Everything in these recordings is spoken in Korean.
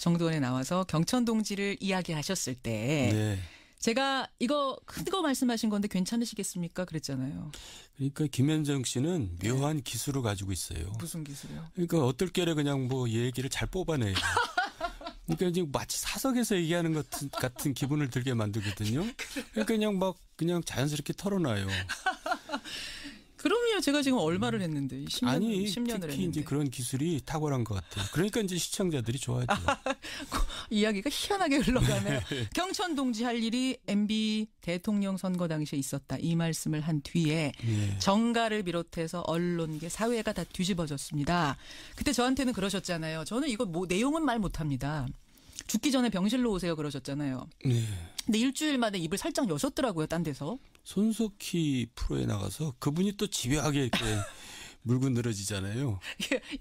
정두원에 나와서 경천동지를 이야기하셨을 때 네. 제가 이거 큰 거 말씀하신 건데 괜찮으시겠습니까? 그랬잖아요. 그러니까 김현정 씨는 묘한 기술을 가지고 있어요. 무슨 기술이요? 그러니까 어떨 게래 그냥 뭐 얘기를 잘 뽑아내요. 그러니까 지금 마치 사석에서 얘기하는 것 같은 기분을 들게 만들거든요. 그러니까 그냥 막 그냥 자연스럽게 털어놔요. 그럼요. 제가 지금 얼마를 했는데 10년, 아니 10년을 특히 했는데. 이제 그런 기술이 탁월한 것 같아요. 그러니까 이제 시청자들이 좋아하죠. 이야기가 희한하게 흘러가네요. 경천동지 할 일이 MB 대통령 선거 당시에 있었다. 이 말씀을 한 뒤에 네. 정가를 비롯해서 언론계 사회가 다 뒤집어졌습니다. 그때 저한테는 그러셨잖아요. 저는 이거 뭐 내용은 말 못합니다. 죽기 전에 병실로 오세요 그러셨잖아요. 네. 근데 일주일 만에 입을 살짝 여셨더라고요. 딴 데서. 손석희 프로에 나가서 그분이 또 집요하게 이렇게 물고 늘어지잖아요.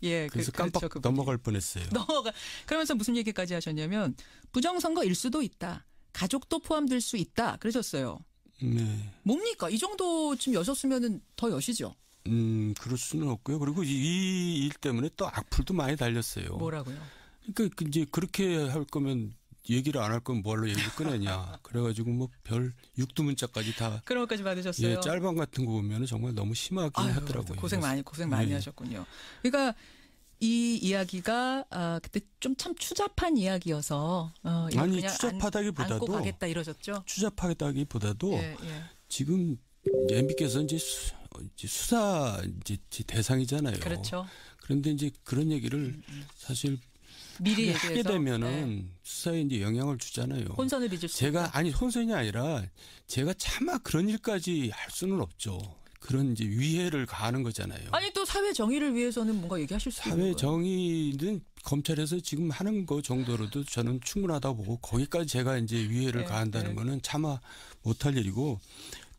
예, 그래서 그렇죠, 깜빡 그분이. 넘어갈 뻔했어요. 그러면서 무슨 얘기까지 하셨냐면 부정선거일 수도 있다. 가족도 포함될 수 있다. 그러셨어요. 네. 뭡니까? 이 정도쯤 여셨으면 더 여시죠. 그럴 수는 없고요. 그리고 이 일 때문에 또 악플도 많이 달렸어요. 뭐라고요? 그러니까 이제 그렇게 할 거면 얘기를 안 할 거면 뭘로 얘기를 꺼내냐. 그래가지고 뭐 별 육두문자까지 다. 그런 것까지 받으셨어요? 예, 짤방 같은 거 보면 정말 너무 심하긴 하더라고요. 고생 많이 네. 하셨군요. 그러니까 이 이야기가 그때 좀 참 추잡한 이야기여서 이거 아니 그냥 추잡하다기보다도 안고 가겠다 이러셨죠? 추잡하다기보다도 예. 지금 MB께서 이제 수사 이제 대상이잖아요. 그렇죠. 그런데 이제 그런 얘기를 사실 미리 하게 되면은 수사에 이제 영향을 주잖아요. 혼선을 빚을 수 제가 있다. 아니 혼선이 아니라 제가 차마 그런 일까지 할 수는 없죠. 그런 이제 위해를 가하는 거잖아요. 아니 또 사회 정의를 위해서는 뭔가 얘기하실 수 있는 사회 거예요. 정의는 검찰에서 지금 하는 거 정도로도 저는 충분하다고 보고 거기까지 제가 이제 위해를 가한다는 거는 차마 못할 일이고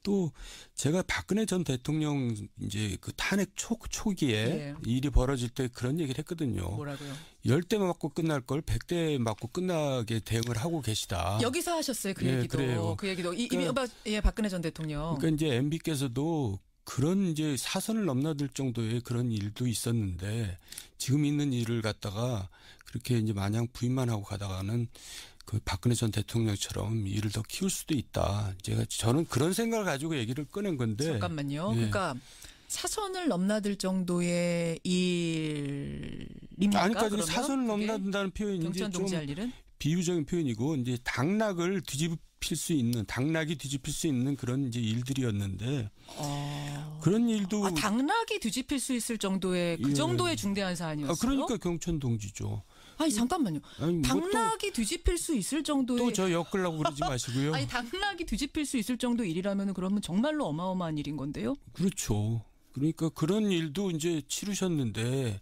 또 제가 박근혜 전 대통령 이제 그 탄핵 초기에 일이 벌어질 때 그런 얘기를 했거든요. 뭐라고요? 10대 맞고 끝날 걸 100대 맞고 끝나게 대응을 하고 계시다. 여기서 하셨어요. 그 예, 얘기도. 그래요. 그 얘기도. 그러니까, 박근혜 전 대통령. 그러니까 이제 MB께서도 그런 이제 사선을 넘나들 정도의 그런 일도 있었는데 지금 있는 일을 갖다가 그렇게 이제 마냥 부인만 하고 가다가는 그 박근혜 전 대통령처럼 일을 더 키울 수도 있다. 저는 그런 생각을 가지고 얘기를 꺼낸 건데. 잠깐만요. 예. 그러니까 사선을 넘나들 정도의 일입니까? 아니까지 사선을 넘나든다는 표현이 이제 좀 경천동지 할 일은? 비유적인 표현이고 이제 당락을 뒤집힐 수 있는 당락이 뒤집힐 수 있는 그런 이제 일들이었는데 그런 일도 당락이 뒤집힐 수 있을 정도의 그 정도의 중대한 사안이었어요. 그러니까 경천동지죠. 아니 잠깐만요. 아니, 뭐 당락이 뒤집힐 수 있을 정도의 또 저 엮으려고 그러지 마시고요. 아니 당락이 뒤집힐 수 있을 정도 일이라면 그러면 정말로 어마어마한 일인 건데요. 그렇죠. 그러니까 그런 일도 이제 치르셨는데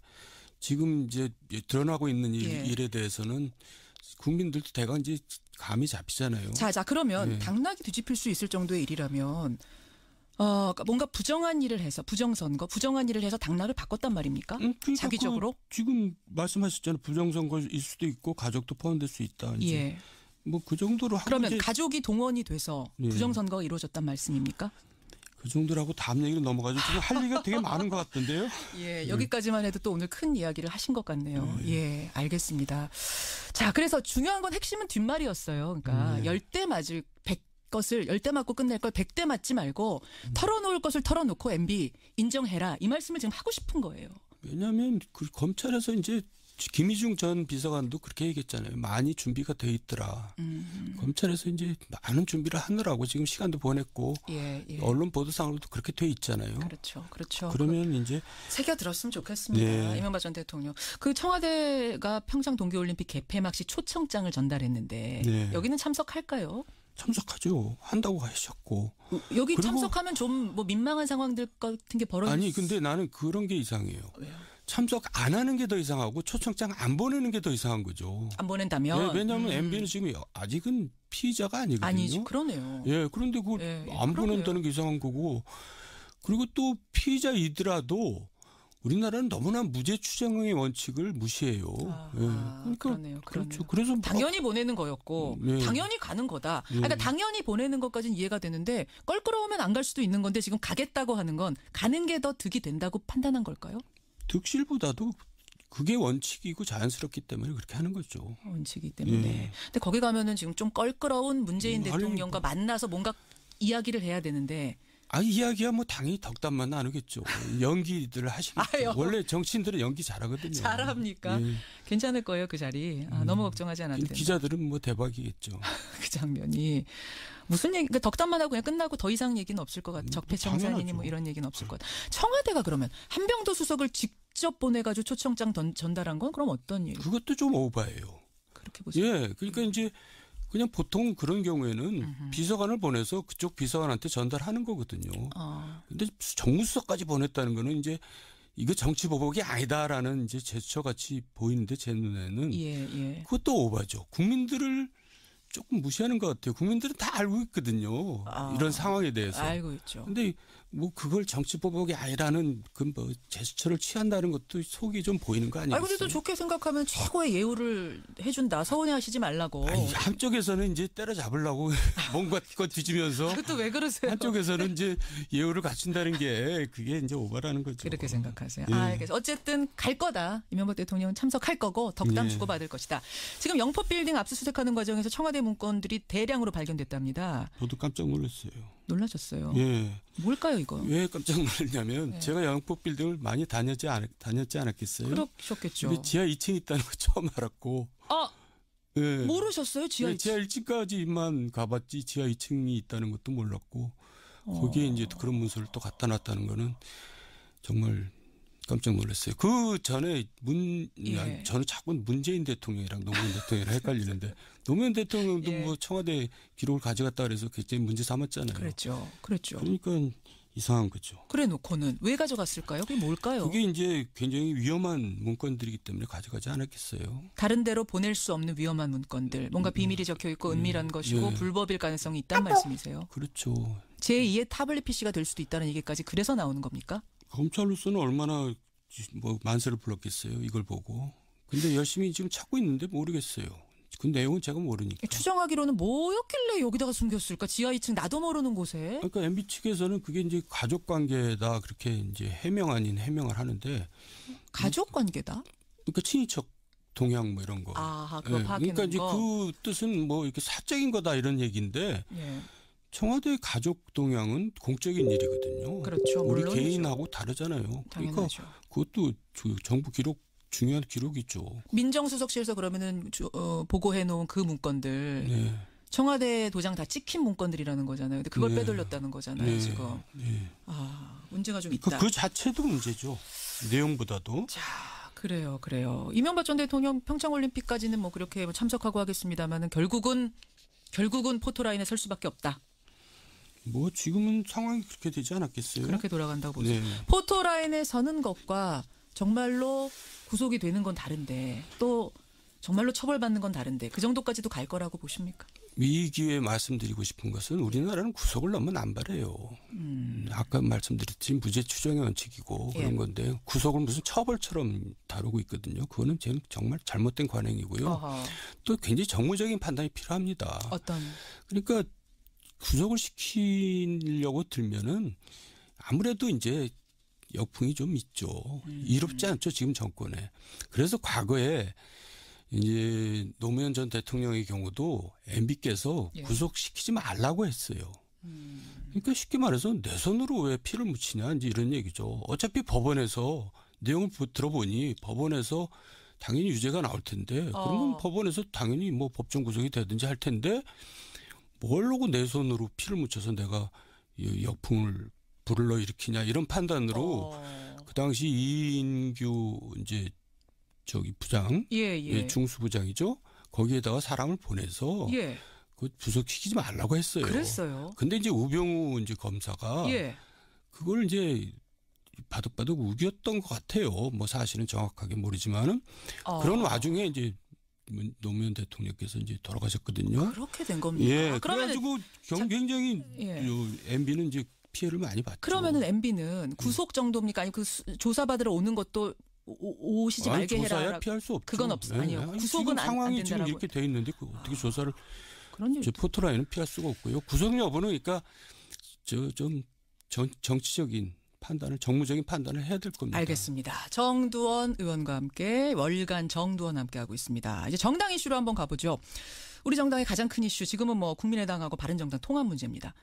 지금 이제 드러나고 있는 일에 대해서는 국민들도 대강 이제 감이 잡히잖아요. 자 그러면 당락이 뒤집힐 수 있을 정도의 일이라면 뭔가 부정한 일을 해서 부정한 일을 해서 당락을 바꿨단 말입니까? 그러니까 자기적으로? 지금 말씀하셨잖아요. 부정선거일 수도 있고 가족도 포함될 수 있다. 이제. 예. 뭐 그 정도로 그러면 가족이 동원이 돼서 부정선거가 이루어졌단 말씀입니까? 그 정도라고 다음 얘기로 넘어가죠. 지금 할 얘기가 되게 많은 것 같던데요. 예, 여기까지만 해도 또 오늘 큰 이야기를 하신 것 같네요. 예, 알겠습니다. 자, 그래서 중요한 건 핵심은 뒷말이었어요. 그러니까 10대 맞을 10대 맞고 끝낼 걸 100대 맞지 말고 털어놓을 것을 털어놓고 MB 인정해라. 이 말씀을 지금 하고 싶은 거예요. 왜냐하면 그 검찰에서 이제 김희중 전 비서관도 그렇게 얘기했잖아요. 많이 준비가 돼 있더라. 검찰에서 이제 많은 준비를 하느라고 지금 시간도 보냈고 언론 보도상으로도 그렇게 돼 있잖아요. 그렇죠. 그러면 이제 새겨 들었으면 좋겠습니다. 이명박 전 대통령. 그 청와대가 평창 동계올림픽 개폐막 시 초청장을 전달했는데 여기는 참석할까요? 참석하죠. 한다고 하셨고. 여기 참석하면 좀 뭐 민망한 상황들 같은 게 벌어질 아니 근데 나는 그런 게 이상해요. 왜요? 참석 안 하는 게 더 이상하고 초청장 안 보내는 게 더 이상한 거죠. 안 보낸다면? 왜냐하면 MB는 지금 아직은 피의자가 아니거든요. 아니지. 그러네요. 그런데 안 보낸다는 게 이상한 거고. 그리고 또 피의자이더라도 우리나라는 너무나 무죄 추정의 원칙을 무시해요. 그러네요. 그렇죠. 그래서 당연히 보내는 거였고 당연히 가는 거다. 그러니까 당연히 보내는 것까지는 이해가 되는데 껄끄러우면 안 갈 수도 있는 건데 지금 가겠다고 하는 건 가는 게 더 득이 된다고 판단한 걸까요? 득실보다도 그게 원칙이고 자연스럽기 때문에 그렇게 하는 거죠. 원칙이기 때문에. 예. 근데 거기 가면은 지금 좀 껄끄러운 문재인 아니, 대통령과 만나서 뭔가 이야기를 해야 되는데. 이야기야 뭐 당연히 덕담만 나누겠죠. 연기들 하시겠죠. 원래 정치인들은 연기 잘하거든요. 잘합니까? 예. 괜찮을 거예요, 그 자리. 너무 걱정하지 않아도 된다. 기자들은 뭐 대박이겠죠. 그 장면이. 무슨 얘기, 그러니까 덕담만 하고 그냥 끝나고 더 이상 얘기는 없을 것 같아요. 적폐청산이니 당연하죠. 뭐 이런 얘기는 없을 것 같아요. 청와대가 그러면 한병도 수석을 직접 보내가지고 초청장 전달한 건 그럼 어떤 일? 그것도 좀 오바예요. 그렇게 보세요. 예, 그러니까 이제 그냥 보통 그런 경우에는 비서관을 보내서 그쪽 비서관한테 전달하는 거거든요. 근데 정무수석까지 보냈다는 거는 이제 이거 정치 보복이 아니다라는 이제 제스처 같이 보이는데 제 눈에는 예. 그것도 오바죠. 국민들을 조금 무시하는 것 같아요. 국민들은 다 알고 있거든요. 이런 상황에 대해서. 알고 있죠. 근데 뭐 그걸 정치 보복이 아니라는 그 뭐 제스처를 취한다는 것도 속이 좀 보이는 거 아니겠어요? 근데 또 좋게 생각하면 최고의 예우를 해준다. 서운해하시지 말라고. 한쪽에서는 이제 때려잡으려고 뭔가 그거 뒤지면서 그것도 왜 그러세요? 한쪽에서는 이제 예우를 갖춘다는 게 그게 이제 오바라는 거죠. 그렇게 생각하세요. 예. 알겠어요. 어쨌든 갈 거다. 이명박 대통령은 참석할 거고 덕담 예. 주고받을 것이다. 지금 영포빌딩 압수수색하는 과정에서 청와대 문건들이 대량으로 발견됐답니다. 저도 깜짝 놀랐어요. 놀라셨어요. 예. 뭘까요 이거? 왜 깜짝 놀랐냐면 네. 제가 영포 빌딩을 많이 다녔지 않았겠어요? 그러셨겠죠. 근데 지하 2층 있다는 거 처음 알았고. 예. 모르셨어요? 지하 2층. 지하 1층까지만 가봤지 지하 2층이 있다는 것도 몰랐고 거기에 이제 그런 문서를 또 갖다 놨다는 거는 정말 깜짝 놀랐어요. 그 전에 예. 저는 자꾸 문재인 대통령이랑 노무현 대통령이랑 헷갈리는데 노무현 대통령도 예. 뭐 청와대 기록을 가져갔다 그래서 굉장히 문제 삼았잖아요. 그랬죠. 그러니까 이상한 거죠. 그래 놓고는 왜 가져갔을까요? 그게 뭘까요? 그게 이제 굉장히 위험한 문건들이기 때문에 가져가지 않았겠어요. 다른 데로 보낼 수 없는 위험한 문건들. 뭔가 비밀이 적혀 있고 은밀한 것이고 예. 불법일 가능성이 있다는 말씀이세요. 그렇죠. 제2의 타블릿 PC가 될 수도 있다는 얘기까지 그래서 나오는 겁니까? 검찰로서는 얼마나 뭐 만세를 불렀겠어요. 이걸 보고. 근데 열심히 지금 찾고 있는데 모르겠어요. 그 내용은 제가 모르니까. 추정하기로는 뭐였길래 여기다가 숨겼을까? 지하 2층 나도 모르는 곳에. 그러니까 MB 측에서는 그게 이제 가족 관계다 그렇게 이제 해명 아닌 해명을 하는데. 가족 관계다? 그러니까 친인척 동향 뭐 이런 거. 아하, 그거 예. 파악해놓은 그러니까 이제 거. 그 뜻은 뭐 이렇게 사적인 거다 이런 얘기인데 예. 청와대 가족 동향은 공적인 일이거든요. 그렇죠. 우리 물론이죠. 개인하고 다르잖아요. 그러니까 당연하죠. 그것도 정부 기록 중요한 기록이죠. 민정수석실에서 그러면은 보고해 놓은 그 문건들 네. 청와대 도장 다 찍힌 문건들이라는 거잖아요. 근데 그걸 네. 빼돌렸다는 거잖아요, 네. 지금. 네. 문제가 좀 있다. 그 자체도 문제죠. 내용보다도. 자, 그래요. 이명박 전 대통령 평창올림픽까지는 뭐 그렇게 뭐 참석하고 하겠습니다만은 결국은 포토라인에 설 수밖에 없다. 뭐 지금은 상황이 그렇게 되지 않았겠어요? 그렇게 돌아간다고 보죠. 네. 포토라인에 서는 것과 정말로 구속이 되는 건 다른데 또 정말로 처벌받는 건 다른데 그 정도까지도 갈 거라고 보십니까? 이 기회에 말씀드리고 싶은 것은 우리나라는 구속을 너무 남발해요. 아까 말씀드렸듯이 무죄 추정의 원칙이고 예. 그런 건데 구속을 무슨 처벌처럼 다루고 있거든요. 그거는 정말 잘못된 관행이고요. 어허. 또 굉장히 정무적인 판단이 필요합니다. 어떤 그러니까 구속을 시키려고 들면은 아무래도 이제 역풍이 좀 있죠. 이롭지 않죠, 지금 정권에. 그래서 과거에 이제 노무현 전 대통령의 경우도 MB께서 예. 구속시키지 말라고 했어요. 그러니까 쉽게 말해서 내 손으로 왜 피를 묻히냐 이제 이런 얘기죠. 어차피 법원에서 내용을 들어보니 법원에서 당연히 유죄가 나올 텐데 그러면 법원에서 당연히 뭐 법정 구속이 되든지 할 텐데 뭘로고 내 손으로 피를 묻혀서 내가 이 역풍을 불러 일으키냐 이런 판단으로 그 당시 이인규 이제 저기 부장, 예. 중수부장이죠. 거기에다가 사람을 보내서 예. 그 구속시키지 말라고 했어요. 그랬어요. 근데 이제 우병우 이제 검사가 예. 그걸 이제 바득바득 우겼던 것 같아요. 뭐 사실은 정확하게 모르지만은 그런 와중에 이제 노무현 대통령께서 이제 돌아가셨거든요. 그렇게 된 겁니다. 예. 그래가지고 굉장히 예. MB는 이제 피해를 많이 봤죠. 그러면은 MB는 구속 정도입니까? 아니 그 조사받으러 오는 것도 오시지 아니, 말게 조사야 해라. 피할 수 없죠. 그건 없어. 아니요. 아니, 구속은 지금 안 상황이 지금 된다라고. 이렇게 돼 있는데 어떻게 조사를 그런 일. 포토라인은 피할 수가 없고요. 구속 여부는 그러니까 좀 정치적인 정무적인 판단을 해야 될 겁니다. 알겠습니다. 정두원 의원과 함께 월간 정두원 함께 하고 있습니다. 이제 정당 이슈로 한번 가보죠. 우리 정당의 가장 큰 이슈 지금은 뭐 국민의당하고 바른정당 통합 문제입니다.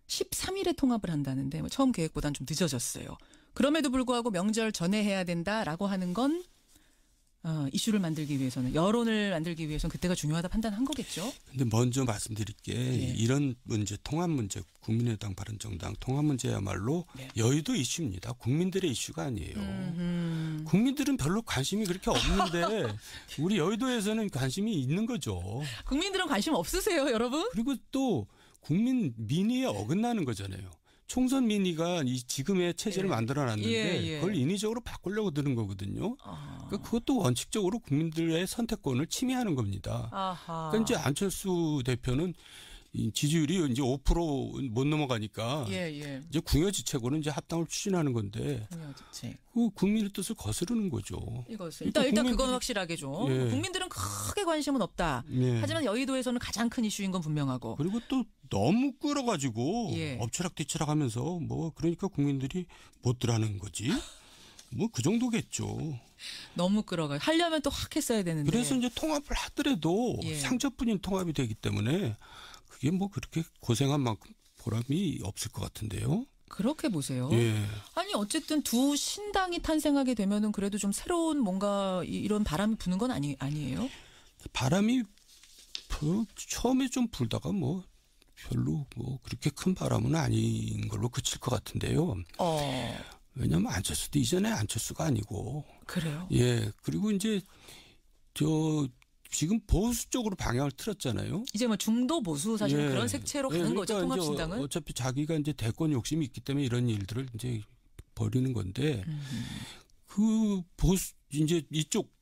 13일에 통합을 한다는데 처음 계획보다는 좀 늦어졌어요. 그럼에도 불구하고 명절 전에 해야 된다라고 하는 건 이슈를 만들기 위해서는 여론을 만들기 위해서는 그때가 중요하다 판단한 거겠죠. 근데 먼저 말씀드릴 게 예. 이런 문제 통합 문제 국민의당 바른정당 통합 문제야말로 네. 여의도 이슈입니다. 국민들의 이슈가 아니에요. 국민들은 별로 관심이 그렇게 없는데 우리 여의도에서는 관심이 있는 거죠. 국민들은 관심 없으세요, 여러분? 그리고 또 국민 민의에 어긋나는 거잖아요. 총선 민의가 이 지금의 체제를 예. 만들어놨는데 예. 그걸 인위적으로 바꾸려고 드는 거거든요. 그러니까 그것도 원칙적으로 국민들의 선택권을 침해하는 겁니다. 아하. 그러니까 이제 안철수 대표는 이 지지율이 이제 5%못 넘어가니까 예. 이제 궁여지책으로 이제 합당을 추진하는 건데 그 국민의 뜻을 거스르는 거죠. 이것을 그러니까 일단 그건 확실하게 좀 예. 국민들은 크게 관심은 없다. 예. 하지만 여의도에서는 가장 큰 이슈인 건 분명하고. 그리고 또 너무 끌어가지고 예. 엎치락뒤치락 하면서 뭐 그러니까 국민들이 못 들어하는 거지. 뭐 그 정도겠죠. 너무 끌어가. 하려면 또 확 했어야 되는데. 그래서 이제 통합을 하더라도 예. 상처뿐인 통합이 되기 때문에 그게 뭐 그렇게 고생한 만큼 보람이 없을 것 같은데요. 그렇게 보세요. 예. 아니 어쨌든 두 신당이 탄생하게 되면은 그래도 좀 새로운 뭔가 이런 바람이 부는 건 아니에요? 바람이 처음에 좀 불다가 뭐 별로 뭐 그렇게 큰 바람은 아닌 걸로 그칠 것 같은데요. 왜냐하면 안철수도 이전에 안철수가 아니고. 그래요? 예. 그리고 이제 지금 보수 쪽으로 방향을 틀었잖아요. 이제 뭐 중도 보수 사실 예. 그런 색채로 가는 그러니까 거죠. 통합신당은. 어차피 자기가 이제 대권 욕심이 있기 때문에 이런 일들을 이제 벌이는 건데 그 보수 이제 이쪽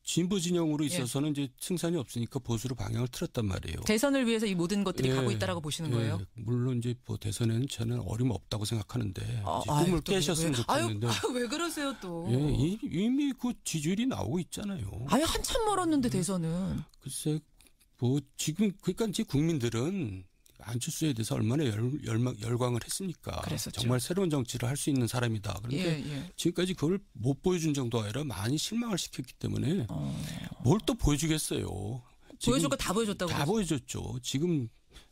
진보 진영으로 있어서는 이제 승산이 없으니까 보수로 방향을 틀었단 말이에요. 대선을 위해서 이 모든 것들이 예. 가고 있다라고 보시는 거예요? 물론 이제 뭐 대선에는 저는 어림없다고 생각하는데 이제 아유, 꿈을 또 깨셨으면 좋겠는데. 왜 그러세요 또? 예, 이미 그 지지율이 나오고 있잖아요. 아예 한참 멀었는데 대선은. 글쎄 뭐 지금 그러니까 이제 국민들은 안철수에 대해서 얼마나 열광을 했습니까? 그랬었죠. 정말 새로운 정치를 할 수 있는 사람이다. 그런데 예. 지금까지 그걸 못 보여준 정도가 아니라 많이 실망을 시켰기 때문에 뭘 또 보여주겠어요. 보여줄 거 다 보여줬다고. 다 보여줬죠. 지금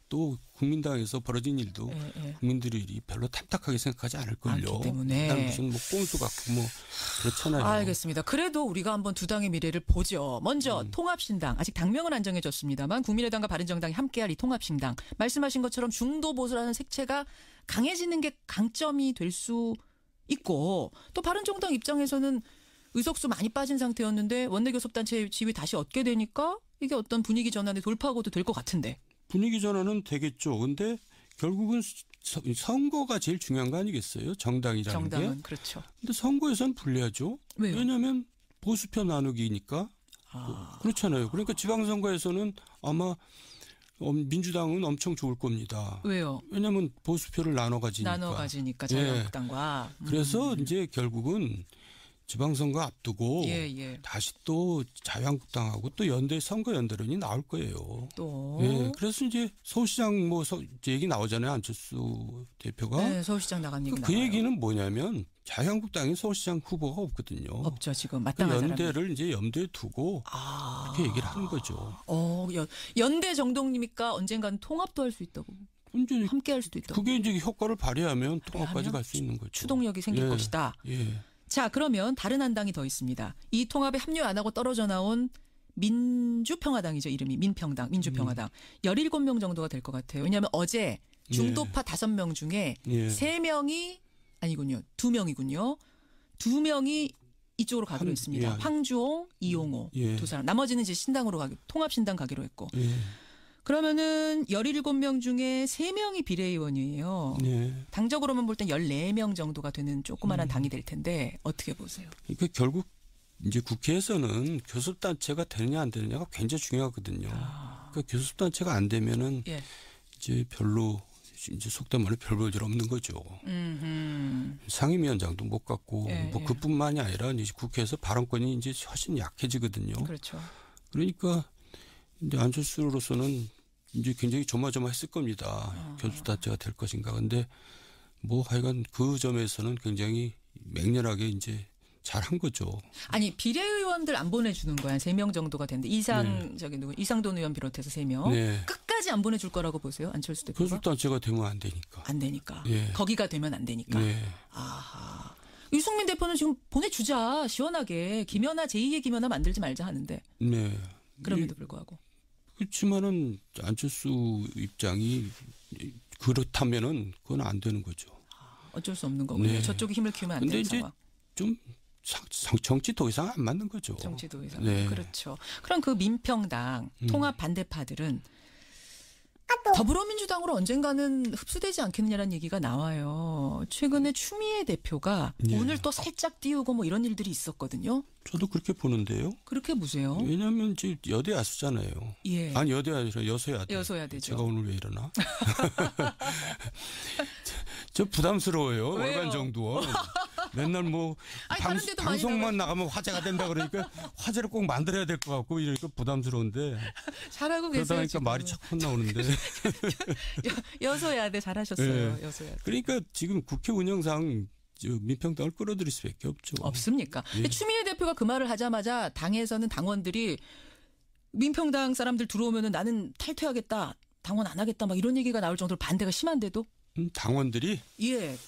또 국민당에서 벌어진 일도 예. 국민들이 별로 탐탁하게 생각하지 않을걸요. 않기 때문에. 난 무슨 뭐 꼼수 같고 뭐 그렇잖아요. 알겠습니다. 그래도 우리가 한번 두 당의 미래를 보죠. 먼저 통합신당. 아직 당명은 안 정해졌습니다만 국민의당과 바른정당이 함께할 이 통합신당. 말씀하신 것처럼 중도 보수라는 색채가 강해지는 게 강점이 될 수 있고 또 바른정당 입장에서는 의석수 많이 빠진 상태였는데 원내교섭단체 지위 다시 얻게 되니까 이게 어떤 분위기 전환의 돌파구도 될 것 같은데. 분위기 전환은 되겠죠. 근데 결국은 선거가 제일 중요한 거 아니겠어요? 정당이라는 정당은 게. 그렇죠. 근데 선거에선 불리하죠. 왜요? 왜냐하면 보수표 나누기니까. 그렇잖아요. 그러니까 지방선거에서는 아마 민주당은 엄청 좋을 겁니다. 왜요? 왜냐하면 보수표를 나눠 가지니까. 자유한국당과. 그래서 이제 결국은 지방선거 앞두고 예. 다시 또 자유한국당하고 또 선거 연대론이 나올 거예요. 또. 예, 그래서 이제 서울시장 이제 얘기 나오잖아요. 안철수 대표가. 네, 서울시장 나간 얘기 그 나와요. 얘기는 뭐냐면 자유한국당에 서울시장 후보가 없거든요. 없죠. 지금 그 마땅한 사람이. 연대를 이제 염두에 두고 그렇게 얘기를 하는 거죠. 연대 정도입니까? 언젠가는 통합도 할 수 있다고. 이제 함께 할 수도 있다고. 그게 이제 효과를 발휘하면 통합까지 갈 수 있는 거죠. 추동력이 생길 것이다. 예. 자, 그러면 다른 한 당이 더 있습니다. 이 통합에 합류 안 하고 떨어져 나온 민주평화당이죠. 이름이 민평당, 민주평화당. 17명 정도가 될 것 같아요. 왜냐하면 어제 중도파 5명 중에 3명이 아니군요. 2명이군요. 2명이 이쪽으로 가기로 했습니다. 황주홍, 이용호 두 사람. 나머지는 이제 신당으로 통합신당 가기로 했고. 그러면은 17명 중에 3명이 비례의원이에요. 당적으로만 볼 땐 14명 정도가 되는 조그마한 당이 될 텐데 어떻게 보세요? 그러니까 결국 이제 국회에서는 교섭단체가 되느냐 안 되느냐가 굉장히 중요하거든요. 그러니까 교섭단체가 안 되면은 이제 별로 이제 속된 말로 별 볼 일 없는 거죠. 상임위원장도 못 갖고 뭐 그뿐만이 아니라 이제 국회에서 발언권이 이제 훨씬 약해지거든요. 그렇죠. 그러니까 이제 안철수로서는 이제 굉장히 조마조마했을 겁니다. 교섭단체가 될 것인가. 근데 뭐 하여간 그 점에서는 굉장히 맹렬하게 이제 잘한 거죠. 아니 비례의원들 안 보내주는 거야. 3명 정도가 됐는데 이상돈 의원 비롯해서 3명. 네. 끝까지 안 보내줄 거라고 보세요. 안철수 대표가. 교섭단체가 되면 안 되니까. 안 되니까. 예. 거기가 되면 안 되니까. 네. 아하. 유승민 대표는 지금 보내주자. 시원하게. 김연아 제2의 김연아 만들지 말자 하는데. 네. 그럼에도 불구하고. 그렇지만은 안철수 입장이 그렇다면은 그건 안 되는 거죠. 어쩔 수 없는 거군요. 네. 저쪽이 힘을 키우면 안 근데 되는 이제 상황. 좀 정치 더 이상 안 맞는 거죠. 정치도 이상. 네. 그렇죠. 그럼 그 민평당 통합 반대파들은 더불어민주당으로 언젠가는 흡수되지 않겠느냐라는 얘기가 나와요. 최근에 추미애 대표가 예. 오늘 또 살짝 띄우고 뭐 이런 일들이 있었거든요. 저도 그렇게 보는데요. 그렇게 보세요. 왜냐하면 이제 여대 야수잖아요. 예. 아니 여대가 아니라 여소야대. 여소야대죠. 제가 오늘 왜 이러나? 저 부담스러워요. 왜요? 월간 정도. 맨날 뭐 아니, 다른 데도 많이 방송만 나가면 화제가 된다 그러니까 화제를 꼭 만들어야 될 것 같고 이러니까 부담스러운데 잘하고 그러다 계세요. 보니까 지금. 말이 척 나오는데. 여소야대 잘하셨어요. 네. 여소야대. 그러니까 지금 국회 운영상 민평당을 끌어들일 수밖에 없죠. 없습니까? 예. 근데 추미애 대표가 그 말을 하자마자 당에서는 당원들이 민평당 사람들 들어오면은 나는 탈퇴하겠다. 당원 안 하겠다. 막 이런 얘기가 나올 정도로 반대가 심한데도 당원들이 예.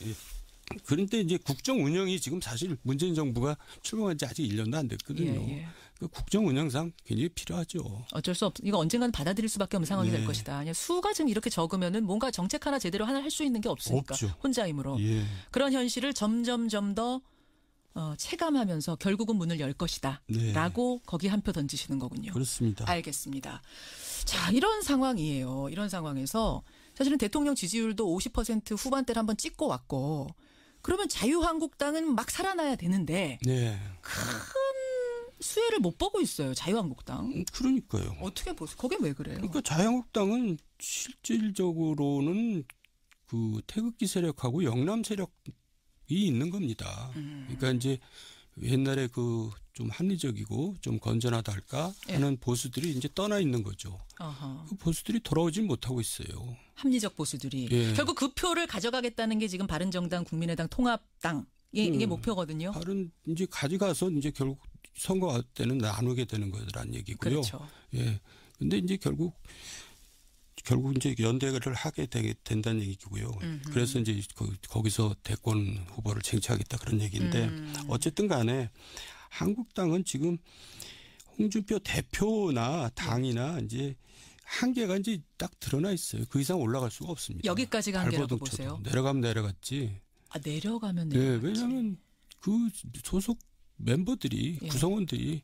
그런데 이제 국정 운영이 지금 사실 문재인 정부가 출범한 지 아직 1년도 안 됐거든요. 예. 그 국정 운영상 굉장히 필요하죠. 어쩔 수 없. 이거 언젠가는 받아들일 수밖에 없는 상황이 네. 될 것이다. 그냥 수가 지금 이렇게 적으면은 뭔가 정책 하나 제대로 하나 할 수 있는 게 없으니까 없죠. 혼자 힘으로 예. 그런 현실을 점점 더 체감하면서 결국은 문을 열 것이다라고 네. 거기 한 표 던지시는 거군요. 그렇습니다. 알겠습니다. 자, 이런 상황이에요. 이런 상황에서 사실은 대통령 지지율도 50% 후반대를 한번 찍고 왔고 그러면 자유한국당은 막 살아나야 되는데 네. 큰 수혜를 못 보고 있어요. 자유한국당. 그러니까요. 어떻게 보세요? 그게 왜 그래요? 그러니까 자유한국당은 실질적으로는 그 태극기 세력하고 영남 세력이 있는 겁니다. 그러니까 이제 옛날에 그 좀 합리적이고 좀 건전하다 할까 하는 보수들이 이제 떠나 있는 거죠. 어허. 그 보수들이 돌아오질 못하고 있어요. 합리적 보수들이 예. 결국 그 표를 가져가겠다는 게 지금 바른정당, 국민의당, 통합당 이게 목표거든요. 다른 이제 가져가서 이제 결국 선거 때는 나누게 되는 거라는 얘기고요. 그렇죠. 예. 근데 이제 결국 이제 연대를 하게 된다는 얘기고요. 그래서 이제 거기서 대권 후보를 쟁취하겠다 그런 얘기인데 어쨌든 간에 한국당은 지금 홍준표 대표나 당이나 이제 한계가 이제 딱 드러나 있어요. 그 이상 올라갈 수가 없습니다. 여기까지가 한계라고 발버둥 보세요. 쳐도. 내려가면 내려갔지. 아, 내려가면 네, 내려가지. 왜냐하면 그 소속 멤버들이 예. 구성원들이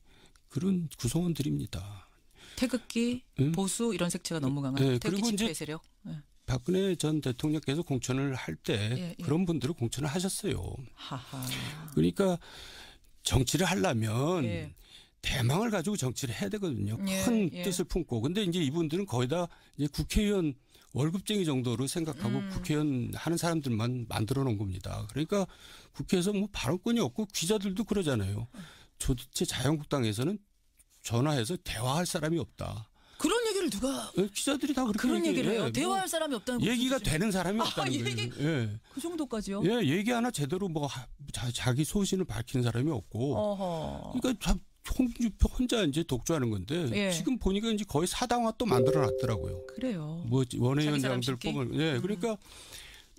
그런 구성원들입니다. 태극기, 보수 이런 색채가 너무 강한 네, 태극기 그리고 집회 이제 세력. 네. 박근혜 전 대통령께서 공천을 할 때 예. 그런 분들을 공천을 하셨어요. 하하. 그러니까 정치를 하려면 예. 대망을 가지고 정치를 해야 되거든요. 예, 큰 예. 뜻을 품고. 근데 이제 이분들은 거의 다 이제 국회의원 월급쟁이 정도로 생각하고 국회의원 하는 사람들만 만들어 놓은 겁니다. 그러니까 국회에서 뭐 발언권이 없고 기자들도 그러잖아요. 도대체 자유한국당에서는 전화해서 대화할 사람이 없다. 그런 얘기를 누가 기자들이 다 그렇게 그런 얘기를 해요? 뭐 대화할 사람이 없다는 거 얘기가 무슨 되는 사람이 없다는 얘기- 거예요. 예. 그 정도까지요? 예, 얘기 하나 제대로 뭐 자기 소신을 밝히는 사람이 없고. 어허. 그러니까 다 홍준표 혼자 이제 독주하는 건데 예. 지금 보니까 이제 거의 사당화 또 만들어 놨더라고요. 그래요. 뭐 자기 원외위원장들 사람 심기? 뽑을. 예, 그러니까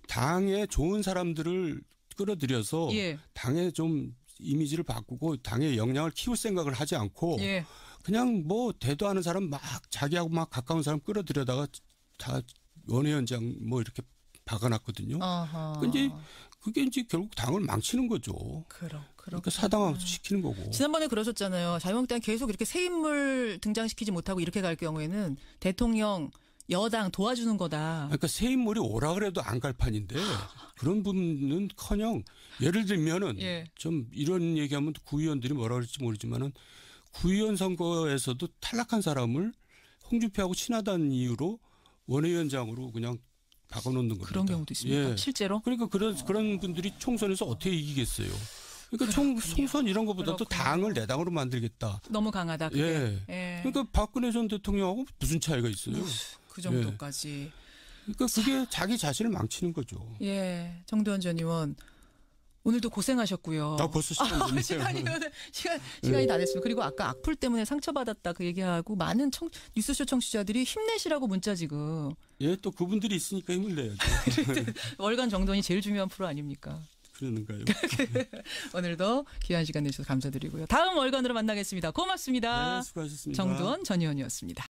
당에 좋은 사람들을 끌어들여서 예. 당의 좀 이미지를 바꾸고 당의 역량을 키울 생각을 하지 않고 예. 그냥 뭐 대도하는 사람 막 자기하고 막 가까운 사람 끌어들여다가 다 원외위원장 뭐 이렇게 박아놨거든요. 어허. 근데 그게 이제 결국 당을 망치는 거죠. 그러니까 사당화 시키는 거고. 지난번에 그러셨잖아요. 자유한국당 계속 이렇게 새 인물 등장시키지 못하고 이렇게 갈 경우에는 대통령 여당 도와주는 거다. 그러니까 새 인물이 오라 그래도 안 갈 판인데 그런 분은커녕 예를 들면은 예. 좀 이런 얘기하면 구의원들이 뭐라 그럴지 모르지만은 구의원 선거에서도 탈락한 사람을 홍준표하고 친하다는 이유로 원외위원장으로 그냥 바꿔놓는 겁니다. 그런 경우도 있습니까? 예. 실제로? 그러니까 그런 분들이 총선에서 어떻게 이기겠어요? 그러니까 총선 이런 것보다도 그렇군요. 당을 내 당으로 만들겠다. 너무 강하다. 그게. 예. 예. 그러니까 박근혜 전 대통령하고 무슨 차이가 있어요? 그 정도까지. 그러니까 그게 자기 자신을 망치는 거죠. 예, 정두원 전 의원 오늘도 고생하셨고요. 벌써 시간 됐네요. 시간이 다 됐습니다. 그리고 아까 악플 때문에 상처받았다 그 얘기하고 많은 뉴스쇼 청취자들이 힘내시라고 문자 지금. 예, 또 그분들이 있으니까 힘을 내야죠. 월간 정돈이 제일 중요한 프로 아닙니까? 그러는가요? 오늘도 귀한 시간 내주셔서 감사드리고요. 다음 월간으로 만나겠습니다. 고맙습니다. 네, 수고하셨습니다. 정두원 전 의원이었습니다.